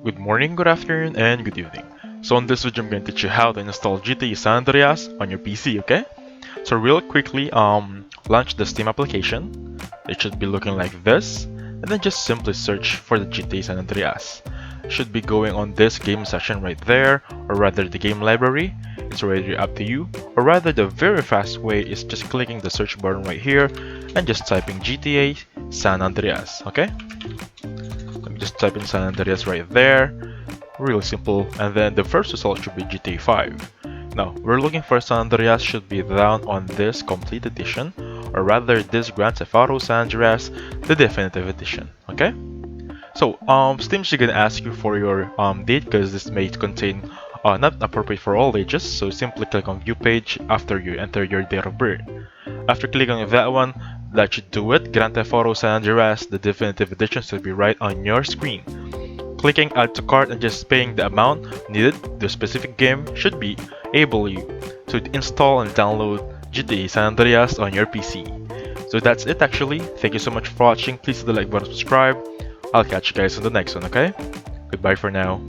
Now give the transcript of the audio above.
Good morning, good afternoon, and good evening. So in this video, I'm going to teach you how to install GTA San Andreas on your PC, okay? So real quickly, launch the Steam application. It should be looking like this, and then just simply search for the GTA San Andreas. Should be going on this game section right there, or rather the game library. It's already up to you, or rather the very fast way is just clicking the search button right here and just typing GTA San Andreas, okay? Let me just type in San Andreas right there. Really simple. And then the first result should be GTA 5. Now, we're looking for San Andreas should be down on this complete edition, or rather this Grand Theft Auto San Andreas, the definitive edition, okay? So, Steam's gonna ask you for your date because this may contain not appropriate for all ages, so simply click on view page after you enter your date of birth. After clicking on that one, that should do it. Grand Theft Auto San Andreas, the definitive edition should be right on your screen. Clicking add to cart and just paying the amount needed, the specific game should be able to install and download GTA San Andreas on your PC. So that's it actually. Thank you so much for watching. Please hit the like button, subscribe. I'll catch you guys on the next one, okay? Goodbye for now.